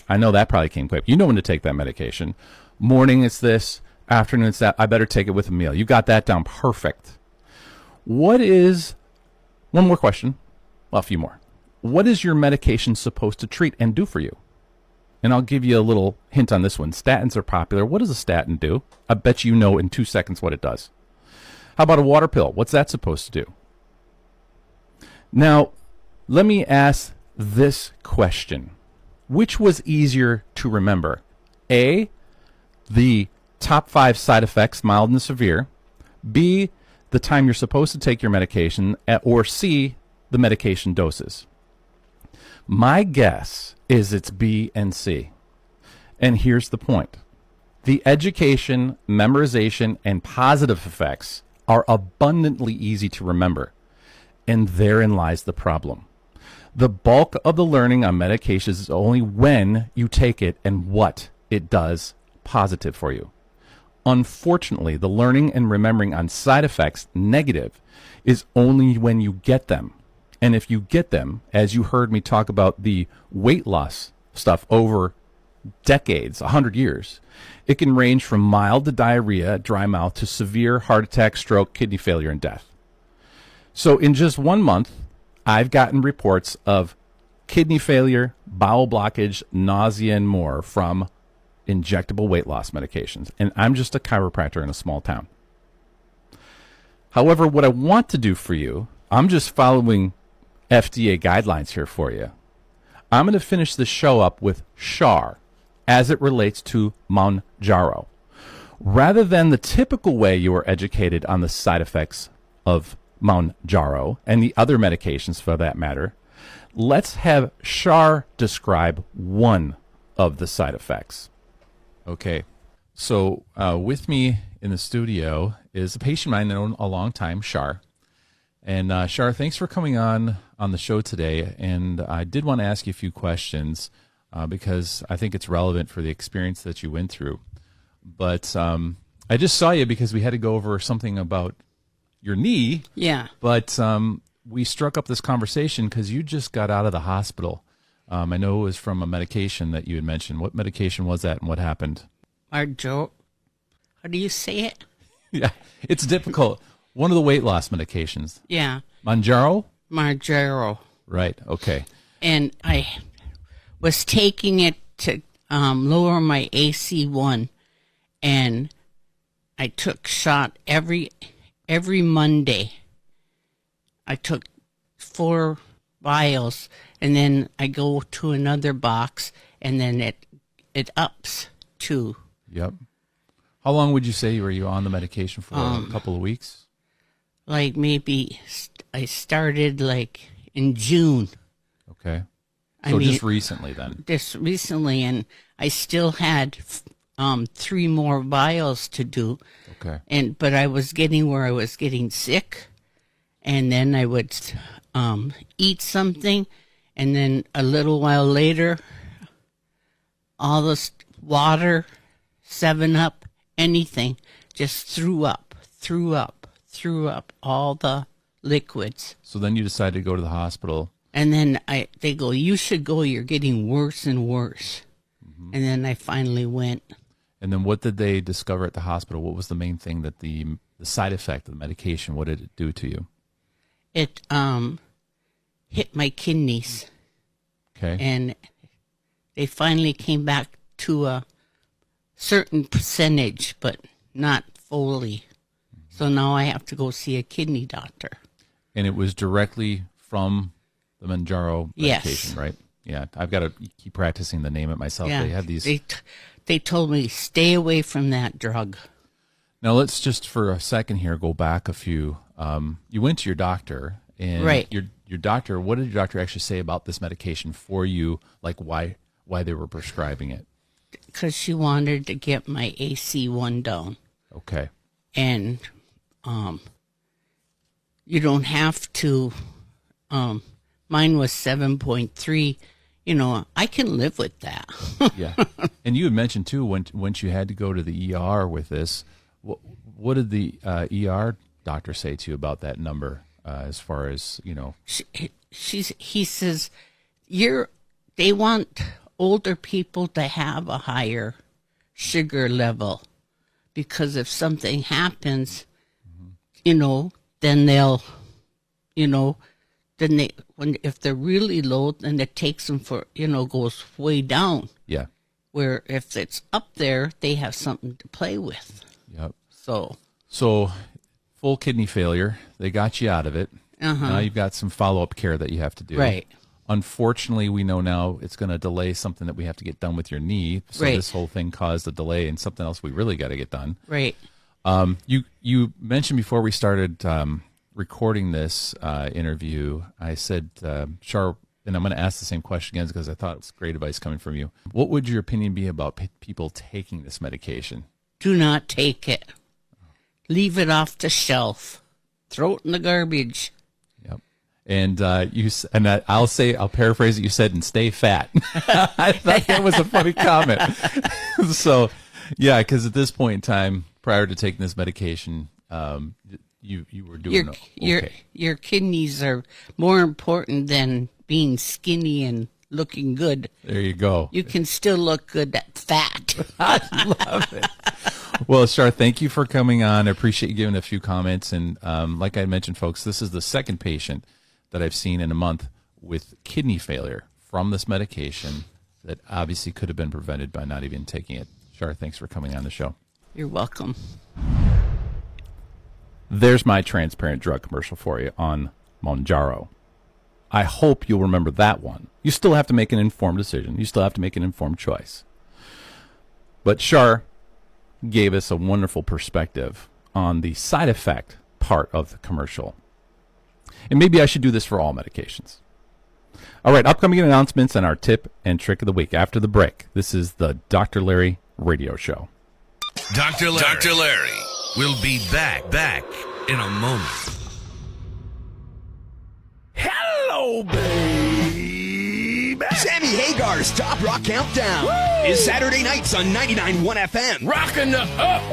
I know that probably came quick. You know when to take that medication. Morning it's this, afternoon it's that. I better take it with a meal. You got that down perfect. One more question. Well, a few more. What is your medication supposed to treat and do for you? And I'll give you a little hint on this one. Statins are popular. What does a statin do? I bet you know in 2 seconds what it does. How about a water pill? What's that supposed to do? Now, let me ask this question. Which was easier to remember? A, the top 5 side effects, mild and severe. B, the time you're supposed to take your medication. Or C, the medication doses. My guess is it's B and C. And here's the point. The education, memorization, and positive effects are abundantly easy to remember. And therein lies the problem. The bulk of the learning on medications is only when you take it and what it does positive for you. Unfortunately, the learning and remembering on side effects, negative, is only when you get them. And if you get them, as you heard me talk about the weight loss stuff over decades, 100 years. It can range from mild to diarrhea, dry mouth, to severe heart attack, stroke, kidney failure, and death. So in just 1 month, I've gotten reports of kidney failure, bowel blockage, nausea, and more from injectable weight loss medications. And I'm just a chiropractor in a small town. However, what I want to do for you, I'm just following FDA guidelines here for you. I'm going to finish the show up with Char as it relates to Mounjaro. Rather than the typical way you were educated on the side effects of Mounjaro and the other medications for that matter, let's have Char describe one of the side effects. Okay, so with me in the studio is a patient I've known a long time, Char. And Char, thanks for coming on the show today. And I did want to ask you a few questions because I think it's relevant for the experience that you went through. But I just saw you because we had to go over something about your knee. Yeah. But we struck up this conversation because you just got out of the hospital. I know it was from a medication that you had mentioned. What medication was that and what happened? Marjo, how do you say it? Yeah, it's difficult. One of the weight loss medications. Yeah. Mounjaro? Mounjaro. Right, okay. And I was taking it to lower my AC1, and I took shot every Monday. I took 4 vials, and then I go to another box, and then it ups to. Yep. How long would you say were you on the medication for? A couple of weeks? Like maybe I started like in June. Okay. So just recently then? Just recently, and I still had 3 more vials to do. Okay. But I was getting where I was getting sick, and then I would eat something, and then a little while later, all this water, 7-Up, anything, just threw up all the liquids. So then you decided to go to the hospital. And then they go, you should go, you're getting worse and worse. Mm-hmm. And then I finally went. And then what did they discover at the hospital? What was the main thing that the side effect of the medication, what did it do to you? It hit my kidneys. Okay. And they finally came back to a certain percentage, but not fully. So now I have to go see a kidney doctor. And it was directly from the Mounjaro medication, yes. Right? Yeah, I've got to keep practicing the name it myself. Yeah, they have these. They told me stay away from that drug. Now let's just for a second here go back a few. You went to your doctor, and right. Your doctor. What did your doctor actually say about this medication for you? Like why they were prescribing it? Because she wanted to get my AC1 down. Okay. And you don't have to. Mine was 7.3. You know, I can live with that. Yeah. And you had mentioned too once you had to go to the ER with this. What did the ER doctor say to you about that number? As far as you know, he says they want older people to have a higher sugar level because if something happens, you know, then they'll, you know, then if they're really low, then it takes them for, you know, goes way down. Yeah. Where if it's up there, they have something to play with. Yep. So full kidney failure. They got you out of it. Uh-huh. Now you've got some follow-up care that you have to do. Right. Unfortunately, we know now it's going to delay something that we have to get done with your knee. So right. This whole thing caused a delay in something else we really got to get done. Right. You mentioned before we started recording this interview, I said, Char, and I'm going to ask the same question again because I thought it was great advice coming from you. What would your opinion be about people taking this medication? Do not take it. Leave it off the shelf. Throw it in the garbage. Yep. And I'll paraphrase it. You said, and stay fat. I thought that was a funny comment. So, yeah, because at this point in time, prior to taking this medication, you were doing okay. Your kidneys are more important than being skinny and looking good. There you go. You can still look good at fat. I love it. Well, Shar, thank you for coming on. I appreciate you giving a few comments. And like I mentioned, folks, this is the second patient that I've seen in a month with kidney failure from this medication that obviously could have been prevented by not even taking it. Shar, thanks for coming on the show. You're welcome. There's my transparent drug commercial for you on Mounjaro. I hope you'll remember that one. You still have to make an informed decision. You still have to make an informed choice. But Shar gave us a wonderful perspective on the side effect part of the commercial. And maybe I should do this for all medications. All right, upcoming announcements and our tip and trick of the week after the break. This is the Dr. Larry Radio Show. Dr. Larry will be back in a moment. Hello, baby. Sammy Hagar's Top Rock Countdown is Saturday nights on 99.1 FM. Rockin' the up.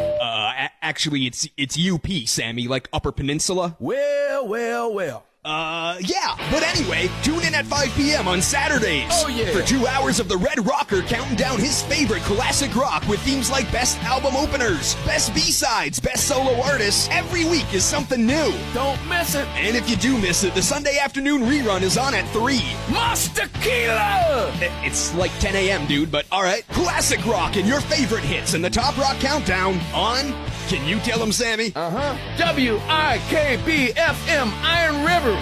Actually, it's UP, Sammy, like Upper Peninsula. Well. Yeah, but anyway, tune in at 5 p.m. on Saturdays. Oh, yeah. For 2 hours of the Red Rocker counting down his favorite classic rock with themes like best album openers, best B-sides, best solo artists. Every week is something new. Don't miss it. And if you do miss it, the Sunday afternoon rerun is on at 3. Mas Tequila! It's like 10 a.m., dude, but alright. Classic rock and your favorite hits in the Top Rock Countdown on... Can you tell them, Sammy? WIKB-FM Iron River.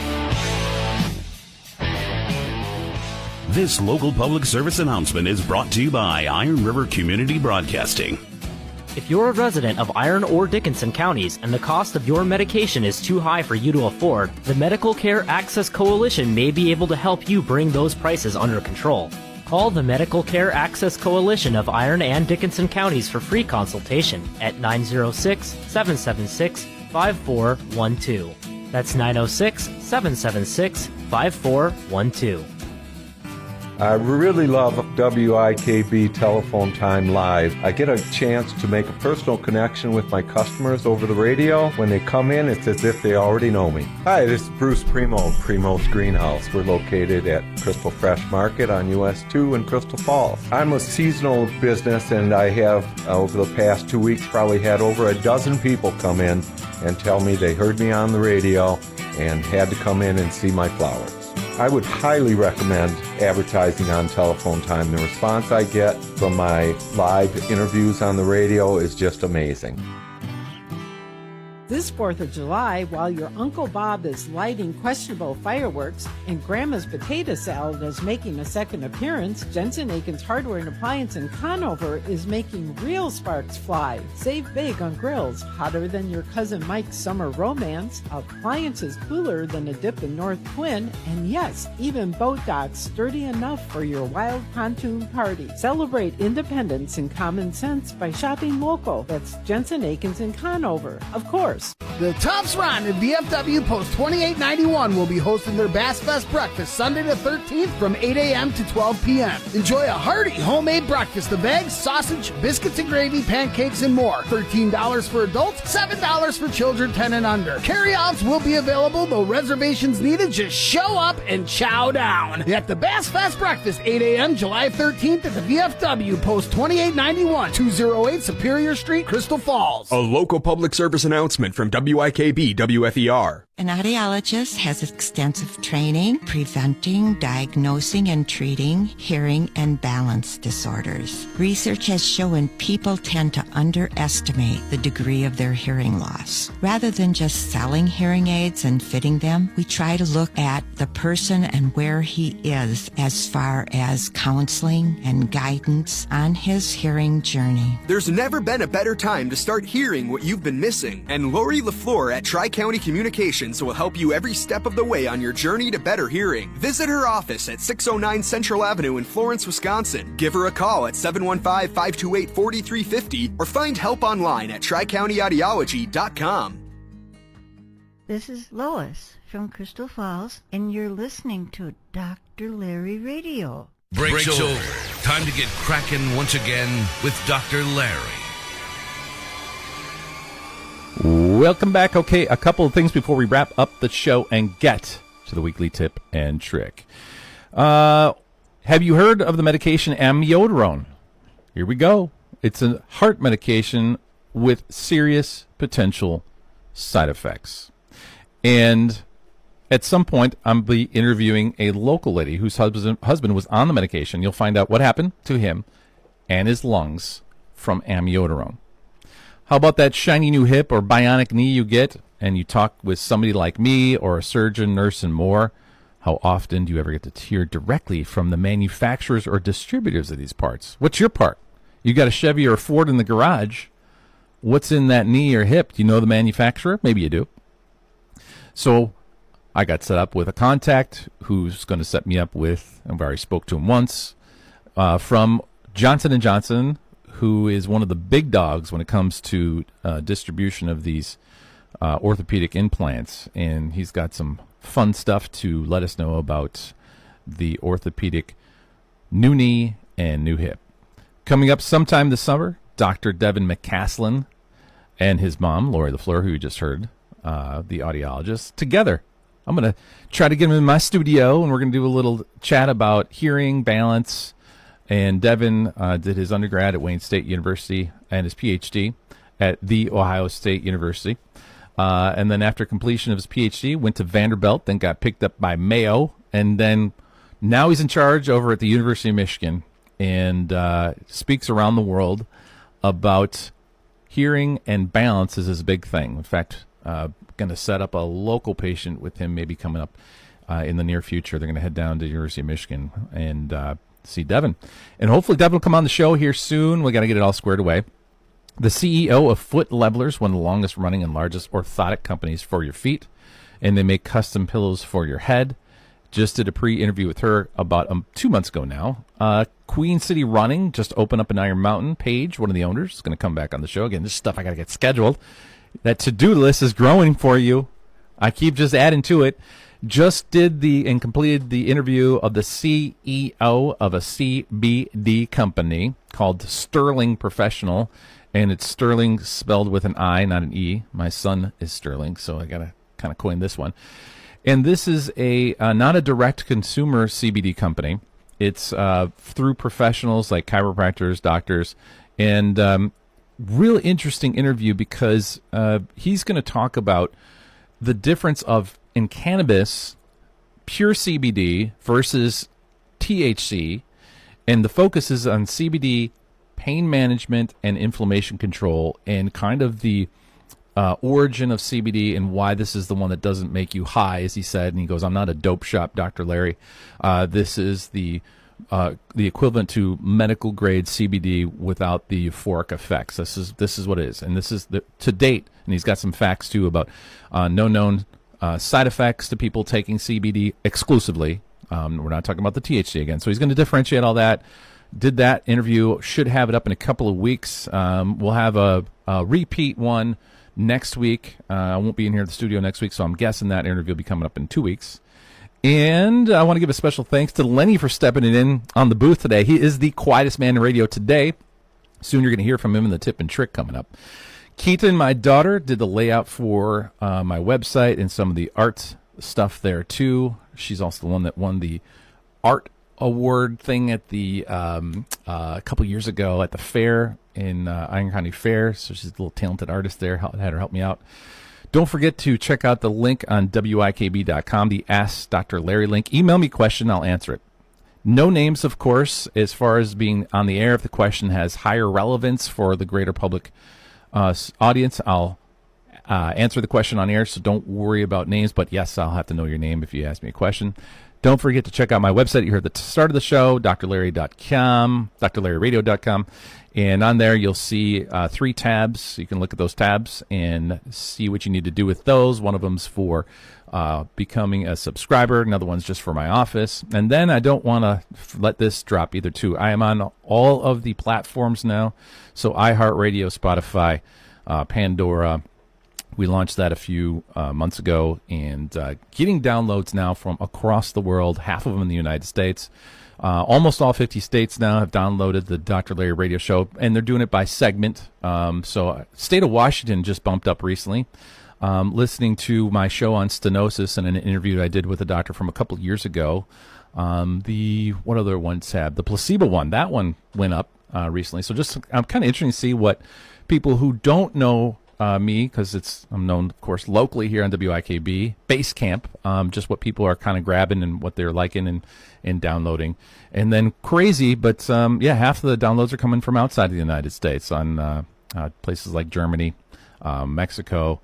This local public service announcement is brought to you by Iron River Community Broadcasting. If you're a resident of Iron or Dickinson counties and the cost of your medication is too high for you to afford, the Medical Care Access Coalition may be able to help you bring those prices under control. Call the Medical Care Access Coalition of Iron and Dickinson counties for free consultation at 906-776-5412. That's 906-776-5412. I really love WIKB Telephone Time Live. I get a chance to make a personal connection with my customers over the radio. When they come in, it's as if they already know me. Hi, this is Bruce Primo, Primo's Greenhouse. We're located at Crystal Fresh Market on US 2 in Crystal Falls. I'm a seasonal business, and I have, over the past 2 weeks, probably had over a dozen people come in and tell me they heard me on the radio and had to come in and see my flowers. I would highly recommend advertising on Telephone Time. The response I get from my live interviews on the radio is just amazing. This 4th of July, while your Uncle Bob is lighting questionable fireworks and Grandma's potato salad is making a second appearance, Jensen Aiken's Hardware and Appliance in Conover is making real sparks fly. Save big on grills, hotter than your cousin Mike's summer romance, appliances cooler than a dip in North Twin, and yes, even boat docks sturdy enough for your wild pontoon party. Celebrate independence and common sense by shopping local. That's Jensen Aiken's in Conover. Of course. The Tops Run at VFW Post 2891 will be hosting their Bass Fest breakfast Sunday the 13th from 8 a.m. to 12 p.m. Enjoy a hearty homemade breakfast of eggs, sausage, biscuits and gravy, pancakes, and more. $13 for adults, $7 for children 10 and under. Carry-outs will be available, though reservations needed. Just show up and chow down. At the Bass Fest breakfast, 8 a.m. July 13th at the VFW Post 2891, 208 Superior Street, Crystal Falls. A local public service announcement from WIKB WFER. An audiologist has extensive training preventing, diagnosing, and treating hearing and balance disorders. Research has shown people tend to underestimate the degree of their hearing loss. Rather than just selling hearing aids and fitting them, we try to look at the person and where he is as far as counseling and guidance on his hearing journey. There's never been a better time to start hearing what you've been missing, and Lori LaFleur at Tri-County Communications will help you every step of the way on your journey to better hearing. Visit her office at 609 Central Avenue in Florence, Wisconsin. Give her a call at 715-528-4350 or find help online at TriCountyAudiology.com. This is Lois from Crystal Falls, and you're listening to Dr. Larry Radio. Breaks over. Time to get cracking once again with Dr. Larry. Welcome back. Okay, a couple of things before we wrap up the show and get to the weekly tip and trick. Have you heard of the medication amiodarone? Here we go. It's a heart medication with serious potential side effects. And at some point, I'm be interviewing a local lady whose husband was on the medication. You'll find out what happened to him and his lungs from amiodarone. How about that shiny new hip or bionic knee you get, and you talk with somebody like me or a surgeon, nurse, and more? How often do you ever get to hear directly from the manufacturers or distributors of these parts? What's your part? You got a Chevy or a Ford in the garage. What's in that knee or hip? Do you know the manufacturer? Maybe you do. So I got set up with a contact who's going to set me up with, I've already spoke to him once, from Johnson & Johnson, who is one of the big dogs when it comes to distribution of these orthopedic implants. And he's got some fun stuff to let us know about the orthopedic new knee and new hip. Coming up sometime this summer, Dr. Devin McCaslin and his mom, Lori LaFleur, who you just heard, the audiologist, together. I'm going to try to get him in my studio, and we're going to do a little chat about hearing, balance. And Devin did his undergrad at Wayne State University and his PhD at The Ohio State University. And then after completion of his PhD, went to Vanderbilt, then got picked up by Mayo, and then now he's in charge over at the University of Michigan and speaks around the world about hearing and balance is his big thing. In fact, going to set up a local patient with him maybe coming up in the near future. They're going to head down to the University of Michigan and see Devin. And hopefully Devin will come on the show here soon. We got to get it all squared away. The CEO of Foot Levelers, one of the longest running and largest orthotic companies for your feet, and they make custom pillows for your head. Just did a pre-interview with her about 2 months ago now. Queen City Running just opened up in Iron Mountain. Paige, one of the owners, is going to come back on the show. Again, this stuff I got to get scheduled. That to-do list is growing for you. I keep just adding to it. Just did and completed the interview of the CEO of a CBD company called Sterling Professional. And it's Sterling spelled with an I, not an E. My son is Sterling, so I got to kind of coin this one. And this is not a direct consumer CBD company. It's through professionals like chiropractors, doctors, and real interesting interview because he's going to talk about the difference in cannabis, pure CBD versus THC, and the focus is on CBD pain management and inflammation control, and kind of the origin of CBD and why this is the one that doesn't make you high, as he said. And he goes, "I'm not a dope shop, Dr. Larry. This is the equivalent to medical grade CBD without the euphoric effects. This is what it is, and this is to date." And he's got some facts too about no known side effects to people taking CBD exclusively. We're not talking about the THC again. So he's going to differentiate all that. Did that interview, should have it up in a couple of weeks. We'll have a repeat one next week. I won't be in here at the studio next week, so I'm guessing that interview will be coming up in 2 weeks. And I want to give a special thanks to Lenny for stepping in on the booth today. He is the quietest man in radio today. Soon you're going to hear from him in the tip and trick coming up. Keaton, my daughter, did the layout for my website and some of the art stuff there, too. She's also the one that won the art award thing at the a couple years ago at the fair in Iron County Fair. So she's a little talented artist there. Had her help me out. Don't forget to check out the link on WIKB.com, the Ask Dr. Larry link. Email me a question, I'll answer it. No names, of course, as far as being on the air. If the question has higher relevance for the greater public audience, I'll answer the question on air, so don't worry about names. But yes, I'll have to know your name if you ask me a question. Don't forget to check out my website. You heard the start of the show, drlarry.com, drlarryradio.com. And on there, you'll see 3 tabs. You can look at those tabs and see what you need to do with those. One of them's for becoming a subscriber. Another one's just for my office. And then I don't want to let this drop either, too. I am on all of the platforms now. So iHeartRadio, Spotify, Pandora. We launched that a few months ago, and getting downloads now from across the world, half of them in the United States. Almost all 50 states now have downloaded the Dr. Larry Radio Show, and they're doing it by segment. So state of Washington just bumped up recently. listening to my show on stenosis and an interview I did with a doctor from a couple of years ago. What other ones had? The placebo one. That one went up recently. So I'm kind of interested to see what people who don't know me, because I'm known, of course, locally here on WIKB, Base Camp, just what people are kind of grabbing and what they're liking and downloading. And then crazy, but half of the downloads are coming from outside of the United States on places like Germany, Mexico,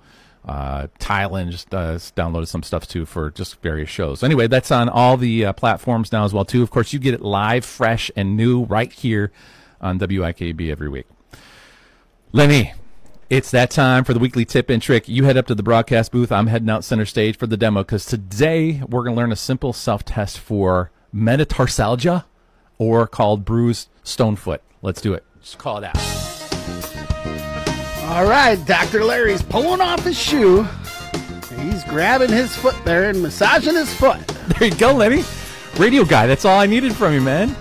Thailand. Just downloaded some stuff too for just various shows. Anyway, that's on all the platforms now as well too. Of course, you get it live, fresh, and new right here on WIKB every week. Lenny, it's that time for the weekly tip and trick. You head up to the broadcast booth. I'm heading out center stage for the demo, because today we're going to learn a simple self-test for metatarsalgia, or called bruised stone foot. Let's do it. Just call it out. All right, Dr. Larry's pulling off his shoe. He's grabbing his foot there and massaging his foot. There you go, Lenny. Radio guy, that's all I needed from you, man.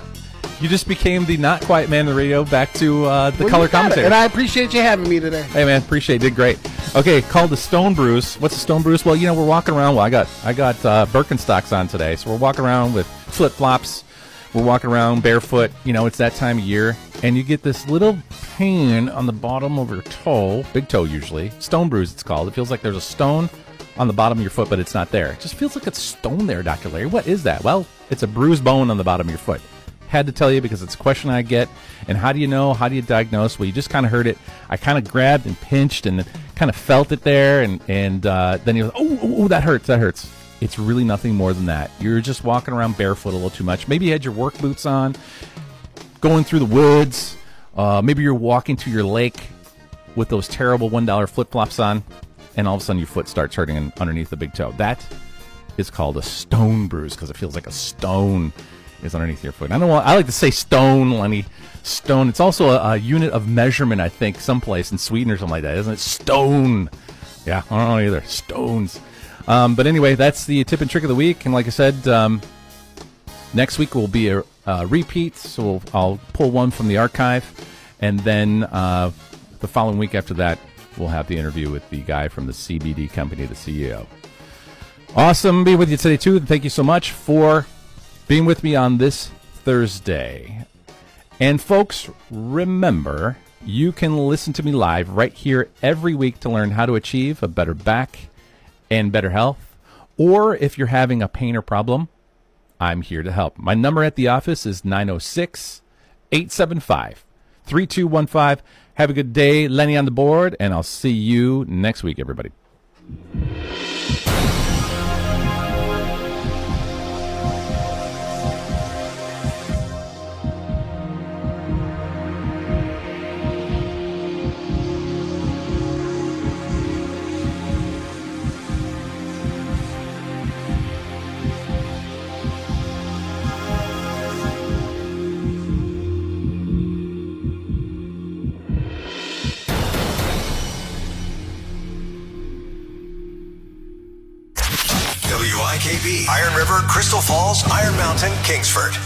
You just became the not quiet man in the radio, back to the color commentary. And I appreciate you having me today. Hey, man, appreciate it. Did great. Okay, called the stone bruise. What's a stone bruise? Well, we're walking around. Well, I got Birkenstocks on today, so we're walking around with flip-flops. We're walking around barefoot. It's that time of year, and you get this little pain on the bottom of your toe, big toe usually. Stone bruise, it's called. It feels like there's a stone on the bottom of your foot, but it's not there. It just feels like it's stone there, Dr. Larry. What is that? Well, it's a bruised bone on the bottom of your foot. Had to tell you, because it's a question I get. And how do you know? How do you diagnose? Well, you just kind of heard it. I kind of grabbed and pinched and kind of felt it there, and then you go, oh, that hurts. That hurts. It's really nothing more than that. You're just walking around barefoot a little too much. Maybe you had your work boots on, going through the woods. Maybe you're walking to your lake with those terrible $1 flip-flops on, and all of a sudden your foot starts hurting underneath the big toe. That is called a stone bruise, because it feels like a stone is underneath your foot. I like to say stone, Lenny. Stone. It's also a unit of measurement, I think, someplace in Sweden or something like that, isn't it? Stone. Yeah, I don't know either. Stones. But anyway, that's the tip and trick of the week. And like I said, next week will be a repeat. So I'll pull one from the archive. And then the following week after that, we'll have the interview with the guy from the CBD company, the CEO. Awesome. Be with you today, too. Thank you so much for being with me on this Thursday. And folks, remember, you can listen to me live right here every week to learn how to achieve a better back and better health. Or if you're having a pain or problem, I'm here to help. My number at the office is 906-875-3215. Have a good day. Lenny on the board, and I'll see you next week, everybody. WIKB, Iron River, Crystal Falls, Iron Mountain, Kingsford.